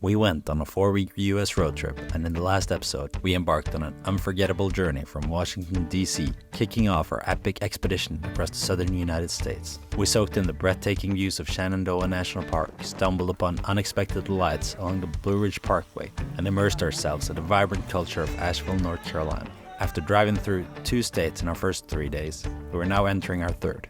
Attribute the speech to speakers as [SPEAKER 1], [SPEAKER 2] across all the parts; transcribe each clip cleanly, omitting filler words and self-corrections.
[SPEAKER 1] We went on a 4-week US road trip, and in the last episode, we embarked on an unforgettable journey from Washington, D.C., kicking off our epic expedition across the southern United States. We soaked in the breathtaking views of Shenandoah National Park, stumbled upon unexpected delights along the Blue Ridge Parkway, and immersed ourselves in the vibrant culture of Asheville, North Carolina. After driving through 2 states in our first 3 days, we were now entering our third,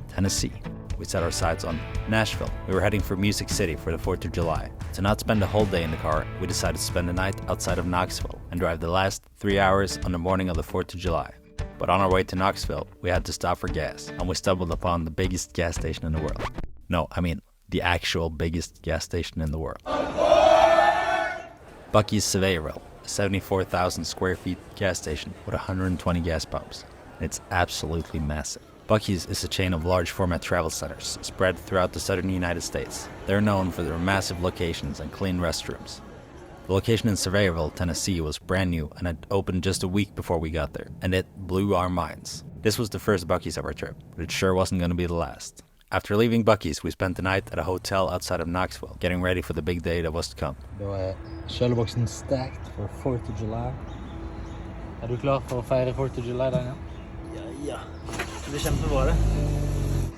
[SPEAKER 1] Tennessee. We set our sights on Nashville. We were heading for Music City for the 4th of July. To not spend a whole day in the car, we decided to spend the night outside of Knoxville and drive the last 3 hours on the morning of the 4th of July. But on our way to Knoxville, we had to stop for gas, and we stumbled upon the biggest gas station in the world. No, I mean the actual biggest gas station in the world. Buc-ee's Surveyville, a 74,000 square feet gas station with 120 gas pumps. It's absolutely massive. Buc-ee's is a chain of large format travel centers spread throughout the southern United States. They're known for their massive locations and clean restrooms. The location in Surveyville, Tennessee was brand new and had opened just a week before we got there, and it blew our minds. This was the first Buc-ee's of our trip, but it sure wasn't going to be the last. After leaving Buc-ee's, we spent the night at a hotel outside of Knoxville, getting ready for the big day that was to come.
[SPEAKER 2] Da er kjøleboksen stacked for 4th of July. Er du klar for å feire 4th of July, Daniel? Ja. Det blir kjempebra det.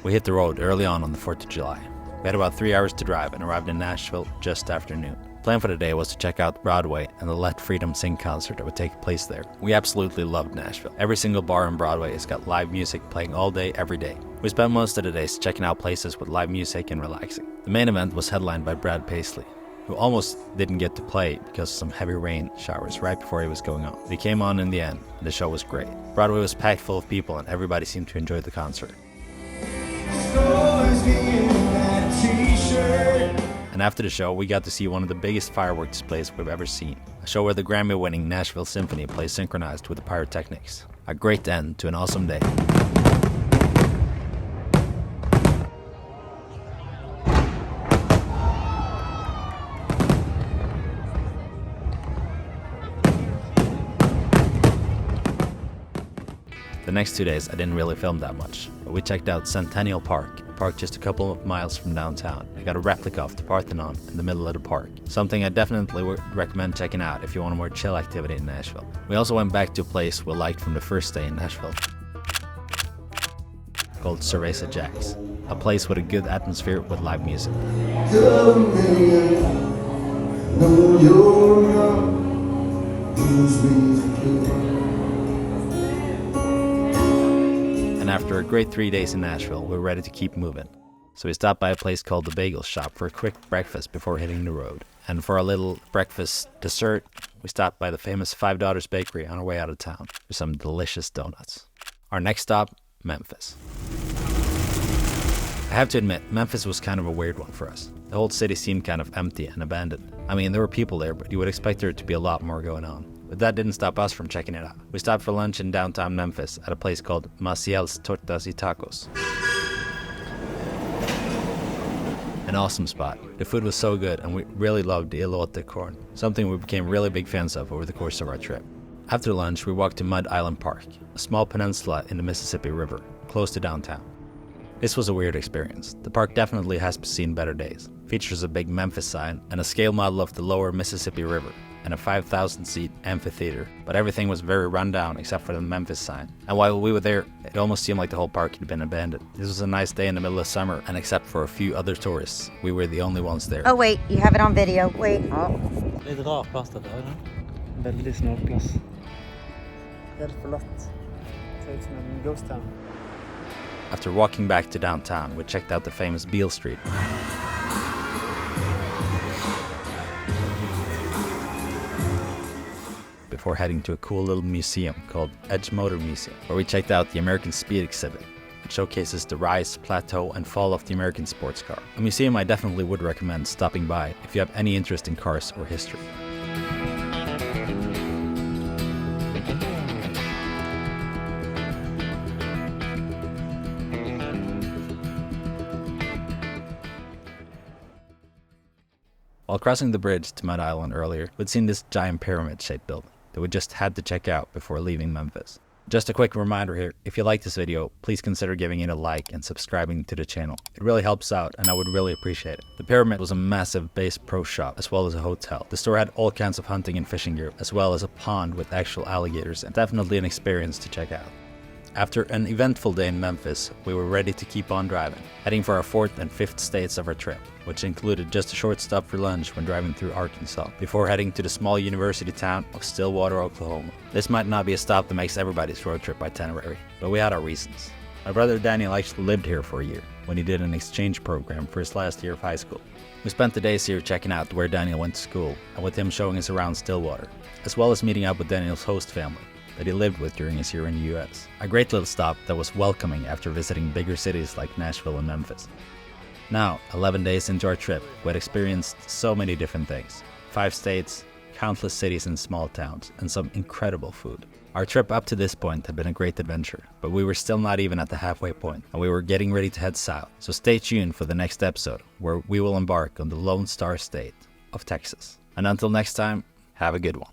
[SPEAKER 1] We hit the road early on the 4th of July. We had about 3 hours to drive and arrived in Nashville just after noon. The plan for the day was to check out Broadway and the Let Freedom Sing concert that would take place there. We absolutely loved Nashville. Every single bar on Broadway has got live music playing all day, every day. We spent most of the days checking out places with live music and relaxing. The main event was headlined by Brad Paisley, who almost didn't get to play because of some heavy rain showers right before he was going on. But he came on in the end, and the show was great. Broadway was packed full of people, and everybody seemed to enjoy the concert. And after the show, we got to see one of the biggest fireworks displays we've ever seen. A show where the Grammy-winning Nashville Symphony plays synchronized with the pyrotechnics. A great end to an awesome day. The next 2 days I didn't really film that much, but we checked out Centennial Park, a park just a couple of miles from downtown. I got a replica of the Parthenon in the middle of the park, something I definitely would recommend checking out if you want a more chill activity in Nashville. We also went back to a place we liked from the first day in Nashville, called Cerveza Jack's, a place with a good atmosphere with live music. And after a great 3 days in Nashville, we were ready to keep moving. So we stopped by a place called the Bagel Shop for a quick breakfast before hitting the road. And for our little breakfast dessert, we stopped by the famous Five Daughters Bakery on our way out of town for some delicious donuts. Our next stop, Memphis. I have to admit, Memphis was kind of a weird one for us. The whole city seemed kind of empty and abandoned. I mean, there were people there, but you would expect there to be a lot more going on. But that didn't stop us from checking it out. We stopped for lunch in downtown Memphis at a place called Maciel's Tortas y Tacos. An awesome spot. The food was so good, and we really loved the elote corn, something we became really big fans of over the course of our trip. After lunch, we walked to Mud Island Park, a small peninsula in the Mississippi River, close to downtown. This was a weird experience. The park definitely has seen better days. Features a big Memphis sign and a scale model of the lower Mississippi River, and a 5,000-seat amphitheater, but everything was very run down except for the Memphis sign. And while we were there, it almost seemed like the whole park had been abandoned. This was a nice day in the middle of summer, and except for a few other tourists, we were the only ones there.
[SPEAKER 3] Oh wait, you have it on video. Wait. Oh.
[SPEAKER 2] Litt rar plass dette her, da. Veldig snål plass. Helt forlatt. Ser ut som en ghost town.
[SPEAKER 1] After walking back to downtown, we checked out the famous Beale Street. Before heading to a cool little museum called Edge Motor Museum, where we checked out the American Speed exhibit. It showcases the rise, plateau, and fall of the American sports car. A museum I definitely would recommend stopping by if you have any interest in cars or history. While crossing the bridge to Mud Island earlier, we'd seen this giant pyramid-shaped building that we just had to check out before leaving Memphis. Just a quick reminder here, if you like this video, please consider giving it a like and subscribing to the channel. It really helps out and I would really appreciate it. The Pyramid was a massive Bass Pro Shop as well as a hotel. The store had all kinds of hunting and fishing gear as well as a pond with actual alligators, and definitely an experience to check out. After an eventful day in Memphis, we were ready to keep on driving, heading for our 4th and 5th states of our trip, which included just a short stop for lunch when driving through Arkansas, before heading to the small university town of Stillwater, Oklahoma. This might not be a stop that makes everybody's road trip itinerary, but we had our reasons. My brother Daniel actually lived here for a year, when he did an exchange program for his last year of high school. We spent the days here checking out where Daniel went to school, and with him showing us around Stillwater, as well as meeting up with Daniel's host family that he lived with during his year in the US. A great little stop that was welcoming after visiting bigger cities like Nashville and Memphis. Now, 11 days into our trip, we had experienced so many different things. 5 states, countless cities and small towns, and some incredible food. Our trip up to this point had been a great adventure, but we were still not even at the halfway point, and we were getting ready to head south. So stay tuned for the next episode, where we will embark on the Lone Star State of Texas. And until next time, have a good one.